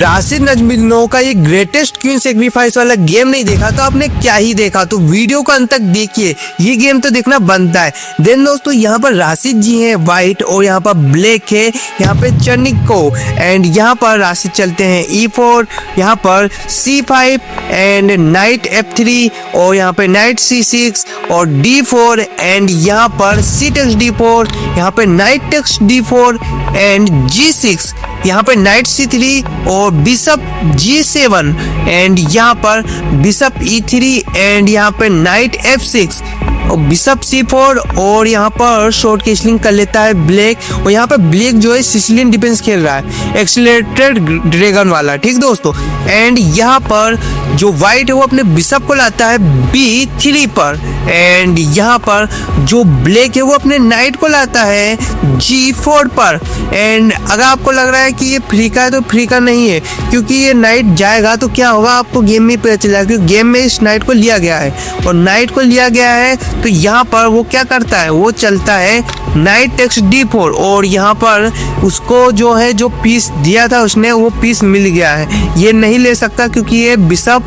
राशिद नजमिनो का ये greatest queen sacrifice वाला गेम नहीं देखा तो आपने क्या ही देखा। तो वीडियो को अंत तक देखिए, ये गेम तो देखना बनता है। देन दोस्तों यहाँ पर राशिद जी हैं वाइट और यहाँ पर ब्लैक है, यहाँ पे चनिको एंड यहाँ पर राशिद चलते हैं E4, यहाँ पर C5 एंड नाइट F3 और यहाँ पे नाइट C6 और D4 एंड यहाँ पर C takes D4, यहाँ पे night takes D4 and G6, यहाँ पे नाइट C3 और बिशप G7 एंड यहाँ पर बिशप E3 एंड यहाँ पे नाइट F6 और बिशप C4 और यहाँ पर शॉर्ट कैसलिंग कर लेता है ब्लैक। और यहाँ पे ब्लैक जो है सिसिलियन डिफेंस खेल रहा है, एक्सीलरेटेड ड्रैगन वाला, ठीक दोस्तों। एंड यहाँ पर जो व्हाइट है वो अपने बिशप को लाता है B3 पर एंड यहाँ पर जो ब्लैक है वो अपने नाइट को लाता है G4 पर। एंड अगर आपको लग रहा है कि ये फ्री का है तो फ्री का नहीं है, क्योंकि ये नाइट जाएगा तो क्या होगा आपको गेम में पता चलेगा, क्योंकि गेम में इस नाइट को लिया गया है और नाइट को लिया गया है तो यहाँ पर वो क्या करता है, वो चलता है नाइट टेक्स D4 और यहाँ पर उसको जो है जो पीस दिया था उसने वो पीस मिल गया है, ये नहीं ले सकता क्योंकि ये बिशप,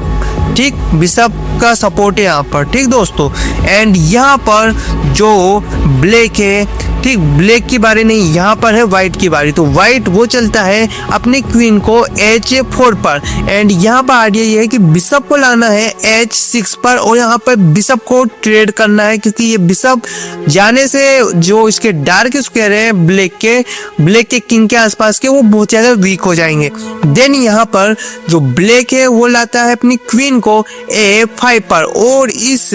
ठीक, बिशप का सपोर्ट है यहाँ पर, ठीक दोस्तों। एंड यहाँ पर जो ब्लैक है, ठीक, ब्लैक की बारी नहीं, यहाँ पर है व्हाइट की बारी। तो व्हाइट वो चलता है अपने क्वीन को H4 पर एंड यहाँ पर आइडिया ये है कि बिशप को लाना है H6 पर और यहाँ पर बिशप को ट्रेड करना है, क्योंकि ये बिशप जाने से जो इसके डार्क स्क्वायर है ब्लैक के किंग के आसपास के वो बहुत ज़्यादा वीक हो जाएंगे। देन यहाँ पर जो ब्लैक है वो लाता है अपनी क्वीन को A5 पर और इस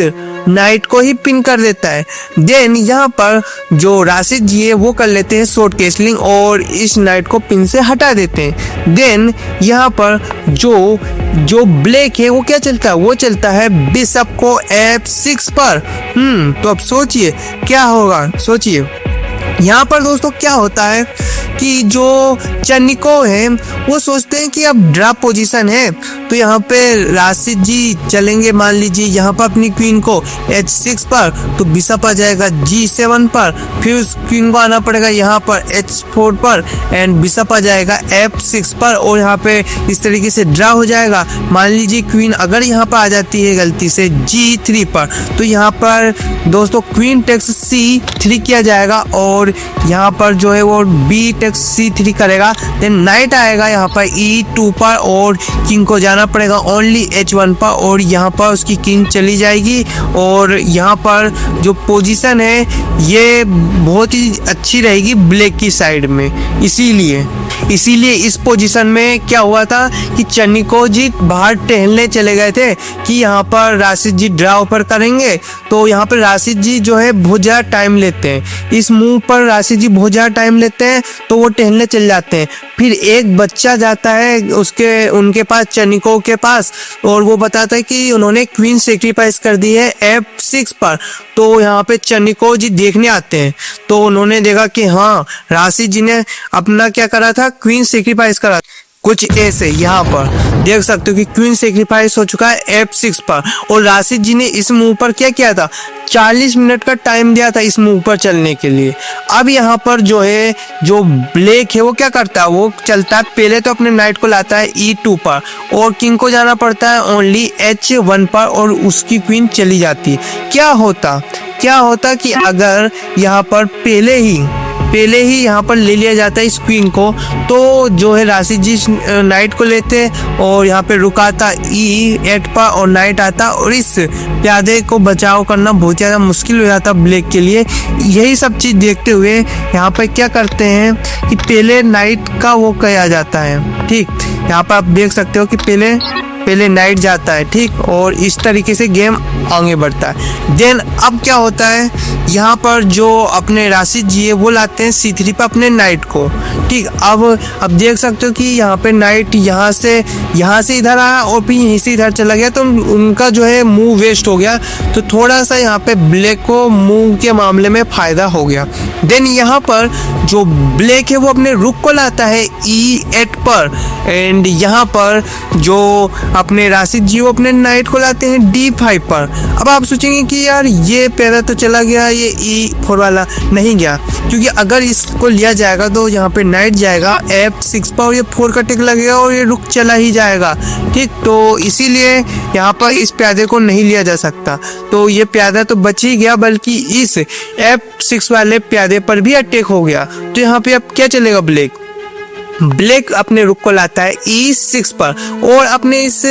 नाइट को ही पिन कर देता है। देन यहाँ पर जो राशिद जी है वो कर लेते हैं शॉर्ट कैसलिंग और इस नाइट को पिन से हटा देते हैं। देन यहाँ पर जो ब्लैक है वो क्या चलता है, वो चलता है बिशप को F6 पर। तो अब सोचिए क्या होगा, सोचिए यहाँ पर दोस्तों क्या होता है कि जो चनिको है वो सोचते हैं कि अब ड्रॉप पोजीशन है, तो यहाँ पे राशिद जी चलेंगे मान लीजिए यहाँ पर अपनी क्वीन को H6 पर, तो बिशप आ जाएगा G7 पर, फिर उस क्वीन को आना पड़ेगा यहाँ पर H4 पर एंड बिशप आ जाएगा F6 पर और यहाँ पे इस तरीके से ड्रा हो जाएगा। मान लीजिए क्वीन अगर यहाँ पर आ जाती है गलती से G3 पर, तो यहाँ पर दोस्तों क्वीन टेक्स C3 किया जाएगा और यहाँ पर जो है वो B टेक्स C3 करेगा। देन नाइट आएगा यहाँ पर E2 पर और किंग को जाना पड़ेगा ओनली H1 पर और यहाँ पर उसकी किंग चली जाएगी। और यहाँ पर जो पोजीशन है ये बहुत ही अच्छी रहेगी ब्लैक की साइड में, इसीलिए इस पोजीशन में क्या हुआ था कि चनिको जी बाहर टहलने चले गए थे कि यहाँ पर राशिद जी ड्रा ऊपर करेंगे। तो यहाँ पर राशिद जी जो है बहुत ज़्यादा टाइम लेते हैं, इस मूव पर राशिद जी बहुत ज़्यादा टाइम लेते हैं तो वो टहलने चले जाते हैं। फिर एक बच्चा जाता है उनके पास, चनिको के पास, और वो बताता है कि उन्होंने क्वीन सेक्रीफाइस कर दी है F6 पर। तो यहाँ पे चनिको जी देखने आते हैं तो उन्होंने देखा कि हाँ राशिद जी ने अपना क्या करा था, क्वीन सेक्रीफाइस करा। कुछ ऐसे यहाँ पर देख सकते हो कि क्वीन सेक्रीफाइस हो चुका है F6 पर और राशिद जी ने इस मूव पर क्या किया था, 40 मिनट का टाइम दिया था इस मूव पर चलने के लिए। अब यहाँ पर जो है जो ब्लैक है वो क्या करता है, वो चलता है पहले तो अपने नाइट को लाता है E2 पर और किंग को जाना पड़ता है ओनली H1 पर और उसकी क्वीन चली जाती है। क्या होता कि अगर यहाँ पर पहले ही यहाँ पर ले लिया जाता है इस क्वीन को, तो जो है राशिद जी नाइट को लेते और यहाँ पे रुकाता E8 पर और नाइट आता और इस प्यादे को बचाव करना बहुत ज़्यादा मुश्किल हो जाता ब्लैक के लिए। यही सब चीज़ देखते हुए यहाँ पर क्या करते हैं कि पहले नाइट का वो किया जाता है, ठीक, यहाँ पर आप देख सकते हो कि पहले नाइट जाता है, ठीक, और इस तरीके से गेम आगे बढ़ता है। देन अब क्या होता है, यहाँ पर जो अपने राशिद जी है वो लाते हैं C3 पर अपने नाइट को, ठीक। अब देख सकते हो कि यहाँ पे नाइट यहाँ से इधर आया और फिर यहीं से इधर चला गया, तो उनका जो है मूव वेस्ट हो गया। तो थोड़ा सा यहाँ पे ब्लैक को मूव के मामले में फ़ायदा हो गया। देन यहाँ पर जो ब्लैक है वो अपने रुक को लाता है E8 पर एंड यहाँ पर जो अपने राशिद जी वो अपने नाइट को लाते हैं D5 पर। अब आप सोचेंगे कि यार ये प्यादा तो चला गया, ये E4 वाला नहीं गया, क्योंकि अगर इसको लिया जाएगा तो यहाँ पे नाइट जाएगा F6 पर और ये 4 का टिक लगेगा और ये रुक चला ही जाएगा। ठीक, तो इसीलिए यहाँ पर इस प्यादे को नहीं लिया जा सकता। तो ये प्यादा तो बच ही गया, बल्कि इस F6 वाले प्यादे पर भी अटैक हो गया। तो यहाँ पे अब क्या चलेगा? ब्लैक अपने रुक को लाता है E6 पर और अपने इस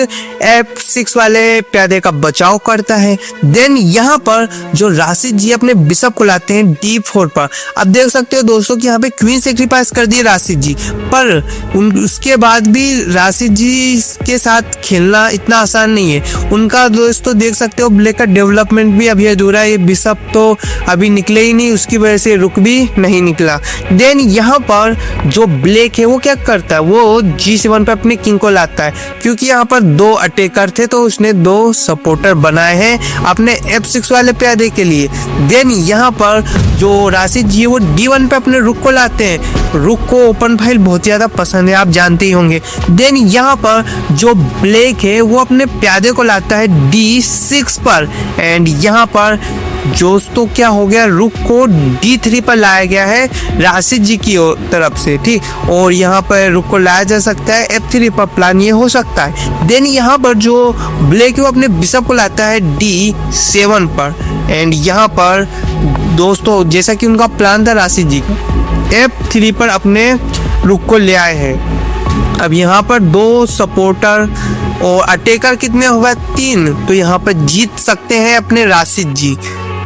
F6 वाले प्यादे का बचाव करता है। देन यहाँ पर जो राशिद जी अपने बिशप को लाते हैं D4 पर। अब देख सकते हो दोस्तों कि यहाँ पे क्वीन सेक्रीफाइस कर दिए राशिद जी, पर उसके बाद भी राशिद जी के साथ खेलना इतना आसान नहीं है उनका। दोस्तों देख सकते हो ब्लैक का डेवलपमेंट भी अभी अधूरा है, ये बिशप तो अभी निकले ही नहीं, उसकी वजह से रुक भी नहीं निकला। देन यहाँ पर जो ब्लैक है वो क्या करता है, वो G7 पे अपने किंग को लाता है, क्योंकि यहाँ पर 2 अटैकर थे तो उसने 2 सपोर्टर बनाए हैं अपने F6 वाले प्यादे के लिए। देन यहाँ पर जो राशिद जी वो D1 पे अपने रुक को लाते हैं। रुक को ओपन फाइल बहुत ज़्यादा पसंद है, आप जानते ही होंगे। देन यहाँ पर जो ब्लैक है वो अपने प्यादे को लाता है D6 पर एंड यहाँ पर दोस्तों क्या हो गया, रुक को D3 पर लाया गया है राशिद जी की तरफ से। ठीक, और यहाँ पर रुक को लाया जा सकता है F3 पर, प्लान ये हो सकता है। देन यहाँ पर जो ब्लैक है वो अपने बिशप को लाता है D7 पर एंड यहाँ पर दोस्तों जैसा कि उनका प्लान था राशिद जी का, F3 पर अपने रुक को ले आए हैं। अब यहाँ पर 2 सपोर्टर और अटैकर कितने होगा? 3, तो यहाँ पर जीत सकते हैं अपने राशिद जी।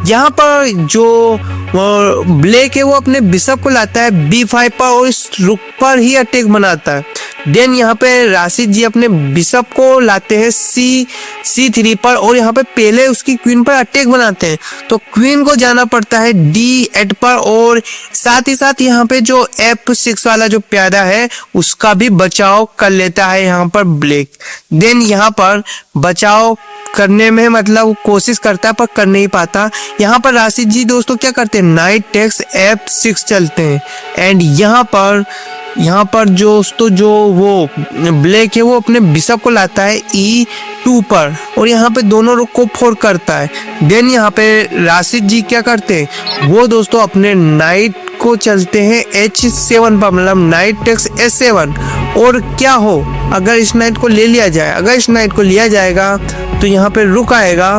यहाँ पर जो ब्लैक है वो अपने बिशप को लाता है B5 पर और इस रुक पर ही अटैक बनाता है। देन यहाँ पे राशिद जी अपने बिशप को लाते हैं C3 पर और यहाँ पे पहले उसकी क्वीन पर अटैक बनाते हैं, तो क्वीन को जाना पड़ता है D8 पर और साथ ही साथ यहाँ पे जो F6 वाला जो प्यादा है उसका भी बचाव कर लेता है यहाँ पर ब्लैक। देन यहाँ पर बचाव करने में मतलब कोशिश करता है पर कर नहीं पाता। यहाँ पर राशिद जी दोस्तों क्या करते हैं, नाइट टेक्स F6 चलते हैं एंड यहाँ पर दोस्तों जो वो ब्लैक है वो अपने बिशप को लाता है E2 पर और यहाँ पे दोनों रुक को 4 करता है। देन यहाँ पे राशिद जी क्या करते हैं, वो दोस्तों अपने नाइट को चलते हैं H7 पर, मतलब नाइट टेक्स S7। और क्या हो अगर इस नाइट को ले लिया जाए, अगर इस नाइट को लिया जाएगा तो यहाँ पे रुक आएगा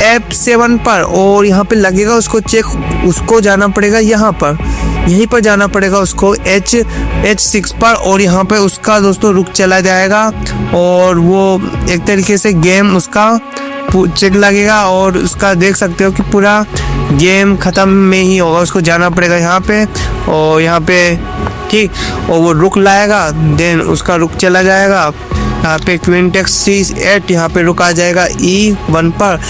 F7 पर और यहाँ पे लगेगा उसको चेक, उसको जाना पड़ेगा यहाँ पर, यहीं पर जाना पड़ेगा उसको H6 पर और यहाँ पे उसका दोस्तों रुक चला जाएगा और वो एक तरीके से गेम उसका चेक लगेगा और उसका देख सकते हो कि पूरा गेम खत्म में ही होगा। उसको जाना पड़ेगा यहाँ पे और यहाँ पे, ठीक, और वो रुक लाएगा, देन उसका रुक चला जाएगा यहाँ पे क्वीन टेक्स C8, यहाँ पे रुक आ जाएगा E1 पर।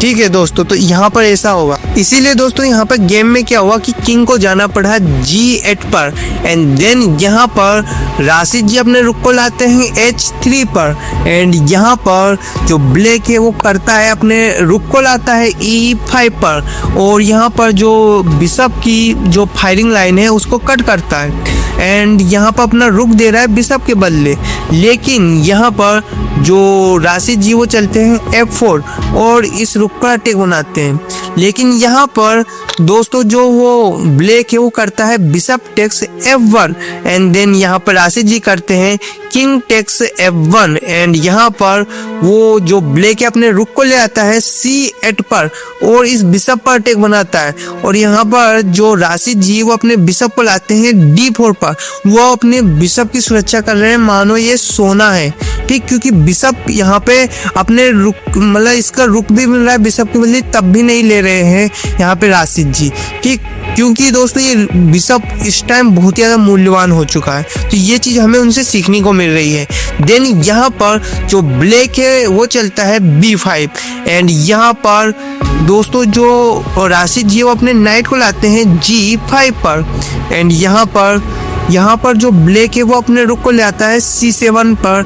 ठीक है दोस्तों, तो यहाँ पर ऐसा होगा। इसीलिए दोस्तों यहाँ पर गेम में क्या हुआ कि किंग को जाना पड़ा G8 पर एंड देन यहाँ पर राशिद जी अपने रुक को लाते हैं H3 पर एंड यहाँ पर जो ब्लैक है वो करता है अपने रुक को लाता है E5 पर और यहाँ पर जो बिशप की जो फायरिंग लाइन है उसको कट करता है एंड यहाँ पर अपना रुक दे रहा है बिशप के बदले। लेकिन यहाँ पर जो राशिद जी वो चलते हैं F4 और इस रुक पर अटैक बनाते हैं। लेकिन यहाँ पर दोस्तों जो वो ब्लैक है वो करता है bishop takes F1 and then यहाँ पर राशिद जी करते हैं किंग टेक्स F1 एंड यहाँ पर वो जो ब्लैक है अपने रुक को ले आता है C8 पर और इस बिशप पर अटैक बनाता है और यहाँ पर जो राशिद जी वो अपने बिशप को लाते हैं D4 पर। वो अपने बिशप की सुरक्षा कर रहे हैं, मानो ये सोना है, ठीक, क्योंकि बिशप यहाँ पे अपने रुक मतलब इसका रुक भी मिल रहा है बिशप के बदले, तब भी नहीं ले रहे हैं यहाँ पे राशिद जी, ठीक, क्योंकि दोस्तों ये बिशप इस टाइम बहुत ज़्यादा मूल्यवान हो चुका है। तो ये चीज़ हमें उनसे सीखने को मिल रही है। देन यहाँ पर जो ब्लैक है वो चलता है B5 एंड यहाँ पर दोस्तों जो राशिद जी वो अपने नाइट को लाते हैं G5 पर एंड यहाँ पर जो ब्लैक है वो अपने रुक को ले आता है C7 पर।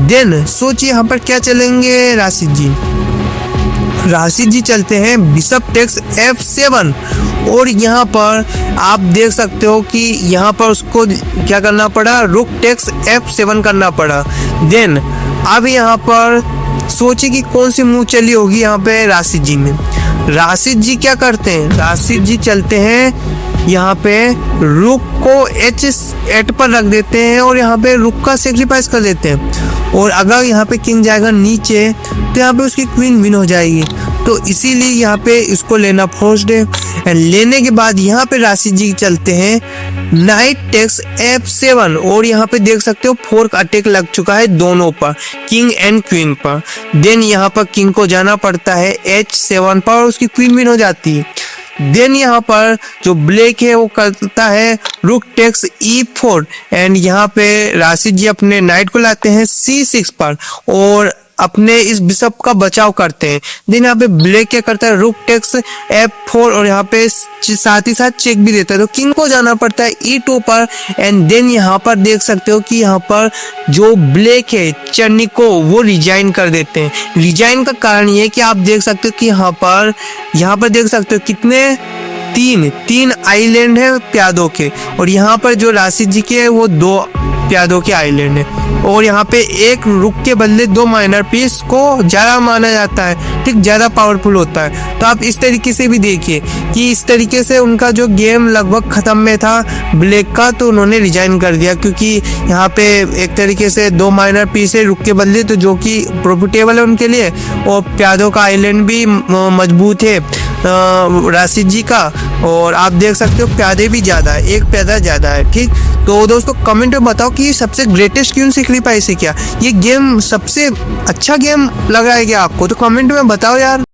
देन सोचिए यहाँ पर क्या चलेंगे राशिद जी चलते हैं बिशप टेक्स F7 और यहाँ पर आप देख सकते हो कि यहाँ पर उसको क्या करना पड़ा, रुक टेक्स F7 करना पड़ा। देन अब यहाँ पर सोचे कि कौन सी मूव चली होगी यहाँ पे राशिद जी ने। राशिद जी क्या करते हैं, राशिद जी चलते हैं यहाँ पे रुक को H8 पर रख देते हैं और यहाँ पे रुक का सेक्रीफाइस कर देते हैं। और अगर यहाँ पे किंग जाएगा नीचे तो यहाँ पे उसकी क्वीन विन हो जाएगी। तो इसीलिए यहाँ पे इसको लेना फोर्स्ड है। एंड लेने के बाद यहाँ पे राशिद जी चलते हैं नाइट टेक्स F7 और यहाँ पे देख सकते हो फोर्क अटैक लग चुका है दोनों पर, किंग एंड क्वीन पर। देन यहाँ पर किंग को जाना पड़ता है H7 पर और उसकी क्वीन विन हो जाती है। देन यहाँ पर जो ब्लैक है वो करता है रुक टेक्स E4 एंड यहाँ पे राशिद जी अपने नाइट को लाते हैं C6 पर और अपने इस बिशप का बचाव करते हैं। देन यहाँ पे ब्लैक क्या करता है रुक टेक्स F4 और यहाँ पे साथ ही साथ चेक भी देता है। तो किंग को जाना पड़ता है E2 पर एंड देन यहाँ पर देख सकते हो कि यहाँ पर जो ब्लैक है चर्निको वो रिजाइन कर देते हैं। रिजाइन का कारण ये है कि आप देख सकते हो कि यहाँ पर देख सकते हो कितने तीन आइलैंड है प्यादों के और यहाँ पर जो राशिद जी के है वो 2 प्यादों के आइलैंड है और यहाँ पे एक रुक के बदले 2 माइनर पीस को ज़्यादा माना जाता है, ठीक, ज़्यादा पावरफुल होता है। तो आप इस तरीके से भी देखिए कि इस तरीके से उनका जो गेम लगभग ख़त्म में था ब्लैक का, तो उन्होंने रिजाइन कर दिया क्योंकि यहाँ पे एक तरीके से 2 माइनर पीस है रुक के बदले, तो जो कि प्रॉफिटेबल है उनके लिए और प्यादों का आइलैंड भी मजबूत है राशिद जी का। और आप देख सकते हो प्यादे भी ज़्यादा है, एक प्यादा ज़्यादा है, ठीक। तो दोस्तों कमेंट में बताओ कि सबसे ग्रेटेस्ट क्वीन सेक्रीफाइस है क्या, ये गेम सबसे अच्छा गेम लग रहा है क्या आपको, तो कमेंट में बताओ यार।